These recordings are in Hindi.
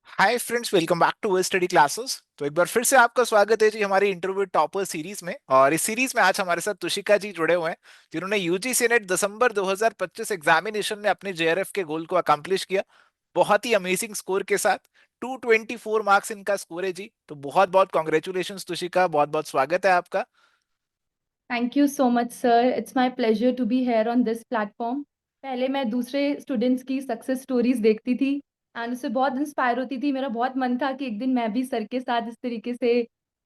Hi friends, welcome back to study classes. तो एक बार फिर से आपका स्वागत है जी हमारी इंटरव्यू टॉपर सीरीज में। और इस सीरीज में आज हमारे साथ तुशिका जी जुड़े हुए हैं, जिन्होंने यूजीसी नेट दिसंबर 2025 एग्जामिनेशन में अपने जेआरएफ के गोल को अकम्प्लिश किया बहुत ही अमेजिंग स्कोर के साथ। 224 मार्क्स इनका स्कोर है जी। तो बहुत बहुत कॉन्ग्रेचुलेशन तुशिका, बहुत बहुत स्वागत है आपका। Thank you so much sir, it's my pleasure to be here on this platform. पहले मैं दूसरे स्टूडेंट्स की सक्सेस स्टोरीज देखती थी एंड उससे बहुत इंस्पायर होती थी। मेरा बहुत मन था कि एक दिन मैं भी सर के साथ इस तरीके से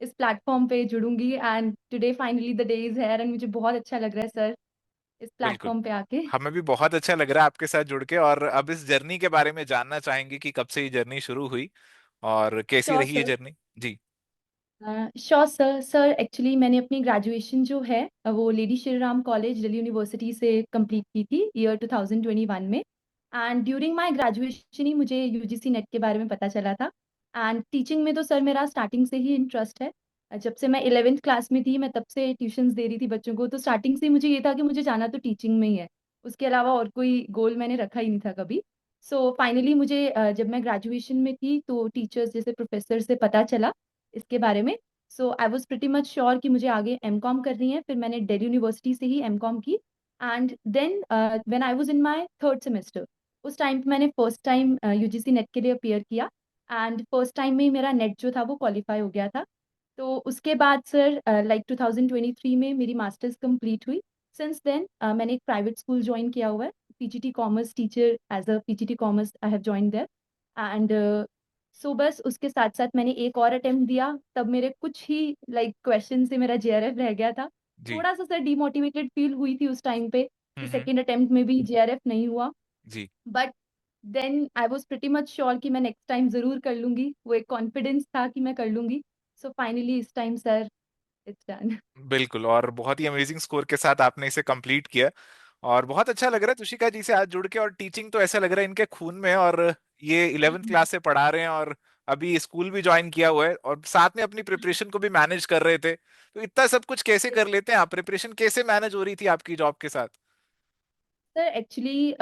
इस प्लेटफॉर्म पे जुड़ूंगी and today finally the day is here and मुझे बहुत अच्छा लग रहा है सर इस बिल्कुल, प्लेटफॉर्म पे आके। हमें भी बहुत अच्छा लग रहा है आपके साथ जुड़ के। और अब इस जर्नी के बारे में जानना चाहेंगे कि कब से ये जर्नी शुरू हुई और कैसी श्योर रही ये सर। जर्नी जी। Sure sir. सर एक्चुअली मैंने अपनी ग्रेजुएशन जो है वो Lady Shri Ram College Delhi university से कंप्लीट की थी ईयर 2021 में। एंड ड्यूरिंग माय ग्रेजुएशन ही मुझे यूजीसी नेट के बारे में पता चला था। एंड टीचिंग में तो सर मेरा स्टार्टिंग से ही इंटरेस्ट है। जब से मैं 11th क्लास में थी मैं तब से ट्यूशंस दे रही थी बच्चों को, तो स्टार्टिंग से ही मुझे ये था कि मुझे जाना तो टीचिंग में ही है। उसके अलावा और कोई गोल मैंने रखा ही नहीं था कभी। सो फाइनली मुझे जब मैं ग्रेजुएशन में थी तो टीचर्स जैसे प्रोफेसर से पता चला इसके बारे में। So I was pretty much sure कि मुझे आगे एम कॉम करनी है। फिर मैंने दिल्ली यूनिवर्सिटी से ही एम कॉम की। And then when I was in my third semester, उस टाइम पे मैंने फर्स्ट टाइम यूजीसी नेट के लिए अपियर किया। एंड फर्स्ट टाइम में ही मेरा नेट जो था वो क्वालिफाई हो गया था। तो उसके बाद सर लाइक 2023 में मेरी मास्टर्स कंप्लीट हुई। सिंस देन मैंने एक प्राइवेट स्कूल ज्वाइन किया हुआ है, PGT commerce teacher as a PGT commerce I have join there. And so बस उसके साथ साथ मैंने एक और अटेम्प्ट दिया, तब मेरे कुछ ही लाइक क्वेश्चन से मेरा जेआरएफ रह गया था। जी। थोड़ा सा सर डिमोटिवेटेड फील हुई थी उस टाइम पे कि हम्म। सेकेंड अटेम्प्ट में भी जेआरएफ नहीं हुआ। जी। But then I was pretty much sure कि मैं नेक्स्ट टाइम जरूर कर लूंगी, वो एक कॉन्फिडेंस था कि मैं कर लूंगी। सो फाइनली इस टाइम सर इट्स डन। बिल्कुल, और बहुत ही अमेजिंग स्कोर के साथ आपने इसे कंप्लीट किया। और बहुत अच्छा लग रहा है तुषिका जी से आज जुड़ के। और टीचिंग तो ऐसा लग रहा है इनके खून में है। और ये 11th क्लास से पढ़ा रहे हैं और अभी स्कूल भी ज्वाइन किया हुआ है और साथ में अपनी प्रिपरेशन को भी मैनेज कर रहे थे। तो इतना सब कुछ कैसे कर लेते हैं आप? प्रिपरेशन कैसे मैनेज हो रही थी आपकी जॉब के साथ? सर एक्चुअली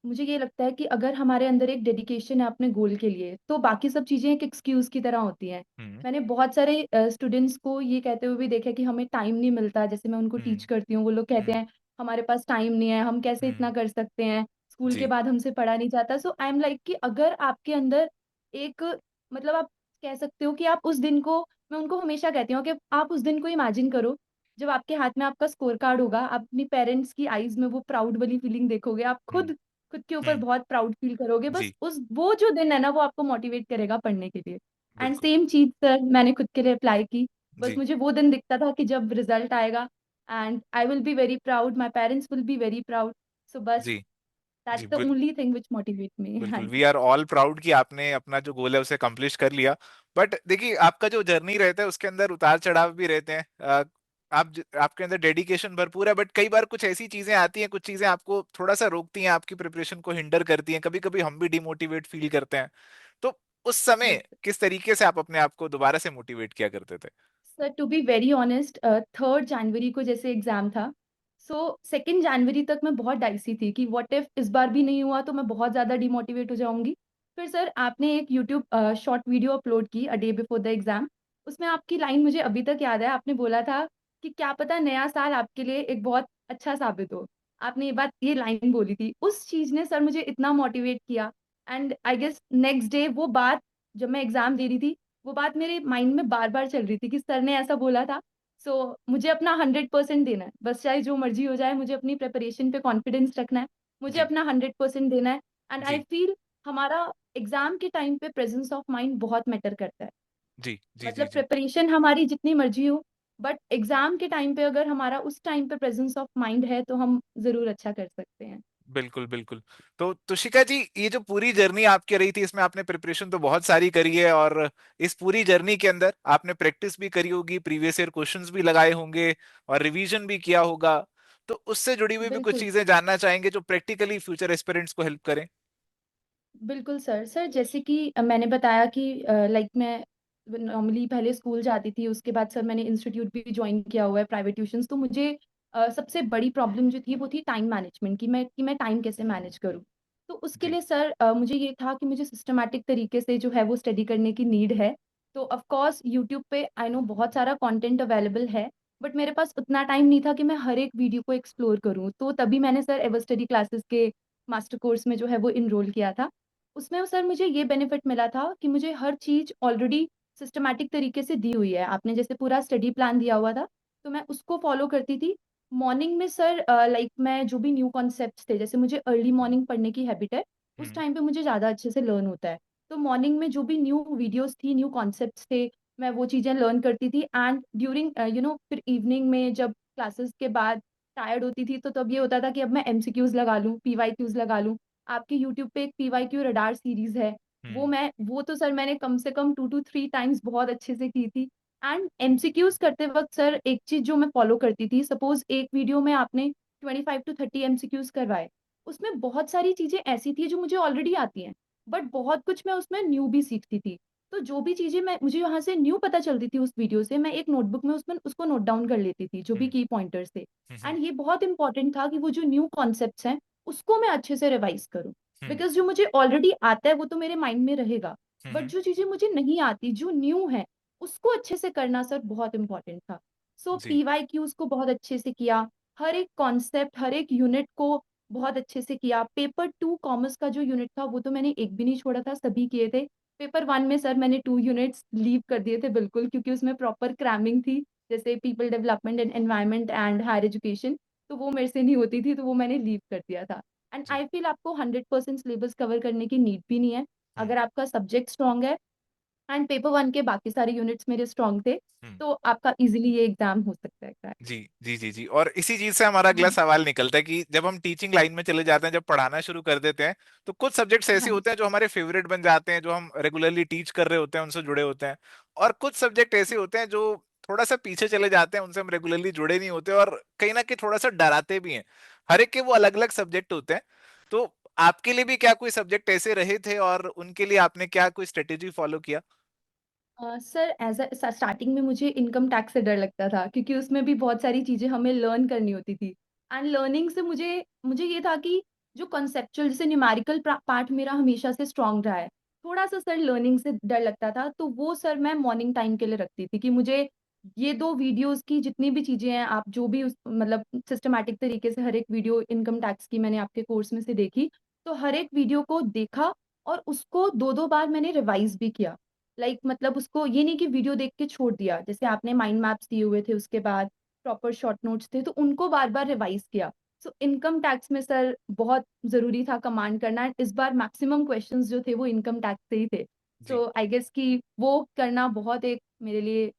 मुझे ये लगता है कि अगर हमारे अंदर एक डेडिकेशन है अपने गोल के लिए तो बाकी सब चीज़ें एक एक्सक्यूज की तरह होती हैं। हम्म। मैंने बहुत सारे स्टूडेंट्स को ये कहते हुए भी देखा है कि हमें टाइम नहीं मिलता। जैसे मैं उनको टीच हम्म। करती हूँ, वो लोग कहते हम्म। हैं हमारे पास टाइम नहीं है, हम कैसे इतना हम्म। कर सकते हैं, स्कूल के जी। बाद हमसे पढ़ा नहीं जाता। सो आई एम लाइक कि अगर आपके अंदर एक, मतलब आप कह सकते हो कि आप उस दिन को, मैं उनको हमेशा कहती हूँ कि आप उस दिन को इमेजिन करो जब आपके हाथ में आपका स्कोर कार्ड होगा, आप अपनी पेरेंट्स की आईज में वो प्राउड वाली फीलिंग देखोगे, आप हम्म। खुद खुद के ऊपर हम्म। बहुत प्राउड फील करोगे। बस जी। उस वो जो दिन है ना वो आपको मोटिवेट करेगा पढ़ने के लिए। एंड बिल्कुल। सेम चीज सर मैंने खुद के लिए अप्लाई की। बस जी। मुझे वो दिन दिखता था कि जब रिजल्ट आएगा and I will be very proud, my parents will be very proud. So बस जी। जी। That's the only thing which motivate me. हाँ बिल्कुल, वी जी। आर ऑल प्राउड कि आपने अपना जो गोल है उसे कंप्लीट कर लिया। बट देखिए, आपका जो जर्नी रहता है उसके अंदर उतार चढ़ाव भी रहते हैं। आपके अंदर डेडिकेशन भरपूर है, बट कई बार कुछ ऐसी चीजें आती हैं, कुछ चीजें आपको थोड़ा सा रोकती हैं, आपकी प्रिपरेशन को हिंडर करती हैं। कभी कभी हम भी डिमोटिवेट फील करते हैं। तो उस समय यस किस तरीके से आप अपने आप को दोबारा से मोटिवेट किया करते थे? Sir, to be very honest 3rd जनवरी को जैसे एग्जाम था, सो 2nd जनवरी तक मैं बहुत डाइसी थी कि व्हाट इफ इस बार भी नहीं हुआ तो मैं बहुत ज्यादा डिमोटिवेट हो जाऊंगी। फिर सर आपने एक यूट्यूब शॉर्ट वीडियो अपलोड की a day before the exam. उसमें आपकी लाइन मुझे अभी तक याद है, आपने बोला था कि क्या पता नया साल आपके लिए एक बहुत अच्छा साबित हो। आपने ये लाइन बोली थी, उस चीज ने सर मुझे इतना मोटिवेट किया। And I guess next day वो बात, जब मैं एग्जाम दे रही थी, वो बात मेरे माइंड में बार बार चल रही थी कि सर ने ऐसा बोला था। सो मुझे अपना 100% देना है, बस चाहे जो मर्जी हो जाए, मुझे अपनी प्रिपरेशन पे कॉन्फिडेंस रखना है, मुझे जी। अपना 100% देना है। एंड आई जी। फील हमारा एग्जाम के टाइम पे प्रेजेंस ऑफ माइंड बहुत मैटर करता है। जी। जी। जी। मतलब जी। प्रिपरेशन हमारी जितनी मर्जी हो, बट एग्जाम के टाइम पे अगर हमारा उस टाइम पे प्रेजेंस ऑफ माइंड है तो हम जरूर अच्छा कर सकते हैं। बिल्कुल बिल्कुल। तो तुशिका जी, ये जो पूरी जर्नी आपकी रही थी, इसमें आपने प्रिपरेशन तो बहुत सारी करी है। और इस पूरी जर्नी के अंदर आपने प्रैक्टिस भी करी होगी, प्रीवियस ईयर क्वेश्चंस भी लगाए होंगे और रिवीजन भी किया होगा। तो उससे जुड़ी हुई भी कुछ बिल्कुल। चीजें जानना चाहेंगे जो प्रैक्टिकली फ्यूचर एस्पिरेंट्स को हेल्प करें। बिल्कुल सर। सर जैसे कि मैंने बताया कि लाइक मैं नॉर्मली पहले स्कूल जाती थी, उसके बाद सर मैंने इंस्टीट्यूट भी ज्वाइन किया हुआ है, प्राइवेट ट्यूशंस। तो मुझे सबसे बड़ी प्रॉब्लम जो थी वो थी टाइम मैनेजमेंट की, मैं टाइम कैसे मैनेज करूँ। तो उसके जी। लिए सर मुझे ये था कि मुझे सिस्टमैटिक तरीके से जो है वो स्टडी करने की नीड है। तो ऑफ कोर्स यूट्यूब पे आई नो बहुत सारा कंटेंट अवेलेबल है, बट मेरे पास उतना टाइम नहीं था कि मैं हर एक वीडियो को एक्सप्लोर करूँ। तो तभी मैंने सर एवर स्टडी क्लासेस के मास्टर कोर्स में जो है वो इनरोल किया था। उसमें सर मुझे ये बेनिफिट मिला था कि मुझे हर चीज़ ऑलरेडी सिस्टमैटिक तरीके से दी हुई है। आपने जैसे पूरा स्टडी प्लान दिया हुआ था, तो मैं उसको फॉलो करती थी। मॉर्निंग में सर लाइक मैं जो भी न्यू कॉन्सेप्ट्स थे, जैसे मुझे अर्ली हम्म। मॉर्निंग पढ़ने की हैबिट है, उस हम्म। टाइम पे मुझे ज़्यादा अच्छे से लर्न होता है। तो मॉर्निंग में जो भी न्यू वीडियोस थी, न्यू कॉन्सेप्ट्स थे, मैं वो चीज़ें लर्न करती थी। एंड ड्यूरिंग फिर इवनिंग में जब क्लासेस के बाद टायर्ड होती थी, तो तब ये होता था कि अब मैं एमसीक्यूज लगा लूँ, पीवाईक्यूज लगा लूँ। आपके यूट्यूब पे एक पीवाईक्यू रडार सीरीज है, हम्म। वो तो सर मैंने कम से कम 2 to 3 टाइम्स बहुत अच्छे से की थी। एंड एमसीक्यूज करते वक्त सर एक चीज जो मैं फॉलो करती थी, सपोज एक वीडियो में आपने 25 to 30 एमसीक्यूज करवाए, उसमें बहुत सारी चीजें ऐसी थी जो मुझे ऑलरेडी आती हैं, बट बहुत कुछ मैं उसमें न्यू भी सीखती थी। तो जो भी चीजें मैं मुझे वहां से न्यू पता चलती थी उस वीडियो से, मैं एक नोटबुक में उसमें उसको नोट डाउन कर लेती थी, जो भी हम्म। की पॉइंटर्स थे। हम्म। एंड ये बहुत इंपॉर्टेंट था कि वो जो न्यू कॉन्सेप्ट्स हैं उसको मैं अच्छे से रिवाइज करूँ, हम्म। बिकॉज जो मुझे ऑलरेडी आता है वो तो मेरे माइंड में रहेगा, बट हम्म। जो चीजें मुझे नहीं आती, जो न्यू है, उसको अच्छे से करना सर बहुत इंपॉर्टेंट था। सो जी। पीवाईक्यूज को बहुत अच्छे से किया, हर एक कॉन्सेप्ट, हर एक यूनिट को बहुत अच्छे से किया। पेपर 2 कॉमर्स का जो यूनिट था वो तो मैंने एक भी नहीं छोड़ा था, सभी किए थे। पेपर 1 में सर मैंने 2 यूनिट्स लीव कर दिए थे बिल्कुल, क्योंकि उसमें प्रॉपर क्रैमिंग थी, जैसे people development and environment and higher education, तो वो मेरे से नहीं होती थी, तो वो मैंने लीव कर दिया था। And ji. आई फील आपको 100% सिलेबस कवर करने की नीड भी नहीं है, हम्म। अगर आपका सब्जेक्ट स्ट्रांग है एंड पेपर 1 के बाकी सारे यूनिट्स मेरे स्ट्रांग थे, हम्म। तो आपका इजीली ये एग्जाम हो सकता है क्रैक। जी जी जी जी। और इसी चीज से हमारा अगला हाँ। सवाल निकलता है कि जब हम टीचिंग लाइन में चले जाते हैं, जब पढ़ाना शुरू कर देते हैं, तो कुछ सब्जेक्ट्स ऐसे हाँ। होते हैं जो हमारे फेवरेट बन जाते हैं, जो हम रेगुलरली टीच कर रहे होते हैं, उनसे जुड़े होते हैं। और कुछ सब्जेक्ट ऐसे होते हैं जो थोड़ा सा पीछे चले जाते हैं, उनसे हम रेगुलरली जुड़े नहीं होते, और कहीं ना कहीं थोड़ा सा डराते भी हैं। हर एक के वो अलग अलग सब्जेक्ट होते हैं। तो आपके लिए भी क्या कोई सब्जेक्ट ऐसे रहे थे, और उनके लिए आपने क्या कोई स्ट्रेटेजी फॉलो किया? सर एज अ स्टार्टिंग में मुझे इनकम टैक्स से डर लगता था, क्योंकि उसमें भी बहुत सारी चीजें हमें लर्न करनी होती थी। एंड लर्निंग से मुझे मुझे ये था कि जो कॉन्सेप्चुअल, जैसे न्यूमेरिकल पार्ट मेरा हमेशा से स्ट्रांग रहा है, थोड़ा सा सर लर्निंग से डर लगता था, तो वो सर मैं मॉर्निंग टाइम के लिए रखती थी कि मुझे ये 2 वीडियोस की जितनी भी चीजें हैं, आप जो भी उस मतलब सिस्टमैटिक तरीके से हर एक वीडियो इनकम टैक्स की मैंने आपके कोर्स में से देखी, तो हर एक वीडियो को देखा और उसको 2 2 बार मैंने रिवाइज भी किया। मतलब उसको ये नहीं कि वीडियो देख के छोड़ दिया, जैसे आपने माइंड मैप्स दिए हुए थे, उसके बाद प्रॉपर शॉर्ट नोट्स थे, तो उनको बार बार रिवाइज किया। सो इनकम टैक्स में सर बहुत जरूरी था कमांड करना, इस बार मैक्सिमम क्वेश्चंस जो थे वो इनकम टैक्स से ही थे। जी सो आई गेस कि वो करना बहुत एक मेरे लिए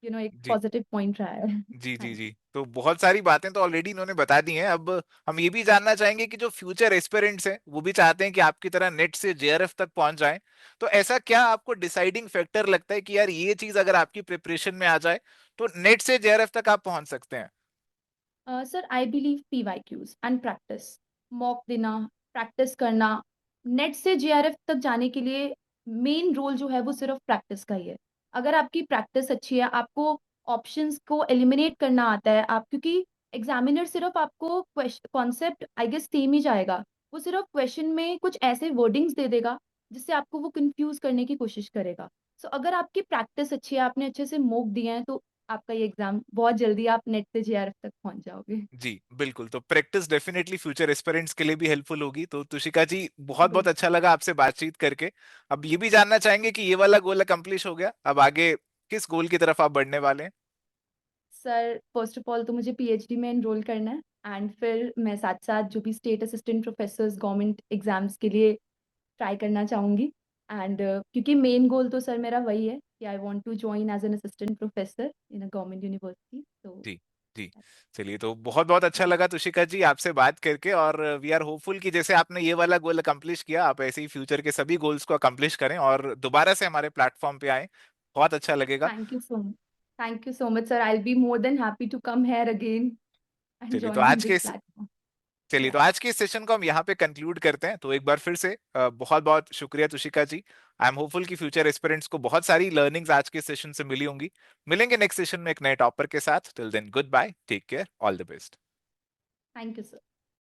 एक जी पॉजिटिव पॉइंट रहा है। जी हाँ जी जी। जी। तो बहुत सारी बातें तो ऑलरेडी इन्होंने बता दी हैं। अब हम ये भी जानना चाहेंगे कि जो फ्यूचर एस्पिरेंट्स हैं, वो भी चाहते हैं कि आपकी तरह नेट से जेआरएफ तक पहुंच जाएं। तो ऐसा क्या आपको डिसाइडिंग फैक्टर लगता है कि यार ये चीज अगर आपकी प्रिपरेशन में आ जाए, तो नेट से जेआरएफ तक आप पहुंच सकते हैं? Sir I believe PYQs and practice, mock देना, प्रैक्टिस करना। नेट से जेआरएफ तक जाने के लिए मेन रोल जो है वो सिर्फ प्रैक्टिस का ही है। अगर आपकी प्रैक्टिस अच्छी है, आपको ऑप्शंस को एलिमिनेट करना आता है, आप क्योंकि एग्जामिनर सिर्फ आपको कॉन्सेप्ट आई गेस सेम ही जाएगा, वो सिर्फ क्वेश्चन में कुछ ऐसे वर्डिंग्स दे देगा जिससे आपको वो कंफ्यूज करने की कोशिश करेगा। सो अगर आपकी प्रैक्टिस अच्छी है, आपने अच्छे से मोक दिए हैं, तो आपका ये एग्जाम बहुत जल्दी आप नेट से जेआरएफ तक पहुंच जाओगे। जी बिल्कुल। तो प्रैक्टिस डेफिनेटली फ्यूचर एस्पिरेंट्स के लिए भी हेल्पफुल होगी। तो तुशिका जी, बहुत बहुत बिल्कुल। अच्छा लगा आपसे बातचीत करके। अब ये भी जानना चाहेंगे कि ये वाला गोल अकम्प्लिश हो गया, अब आगे किस गोल की तरफ आप बढ़ने वाले हैं? सर फर्स्ट ऑफ ऑल तो मुझे पीएचडी में एनरोल करना है, एंड फिर मैं साथ साथ जो भी state assistant professors government exams के लिए ट्राई करना चाहूँगी। एंड क्योंकि मेन गोल तो सर मेरा वही है कि I want to join as an assistant professor in a government university, तो जी जी। चलिए, तो बहुत बहुत अच्छा लगा तुशिका जी आपसे बात करके, और वी आर होपफुल कि जैसे आपने ये वाला गोल अकम्प्लिश किया, आप ऐसे ही फ्यूचर के सभी गोल्स को अकम्प्लिश करें और दोबारा से हमारे प्लेटफॉर्म पे आए। बहुत अच्छा लगेगा। Thank you so much. Thank you so much sir, I will be more than happy to come here again and चलिए तो जॉइन इन आज दिस के प्लेटफॉर्म। चलिए तो आज के इस सेशन को हम यहाँ पे कंक्लूड करते हैं। तो एक बार फिर से बहुत बहुत शुक्रिया तुशिका जी। आई एम होपफुल कि फ्यूचर एस्पिरेंट्स को बहुत सारी लर्निंग्स आज के सेशन से मिली होंगी। मिलेंगे नेक्स्ट सेशन में एक नए टॉपर के साथ। Till then, good bye, take care, all the best. Thank you sir.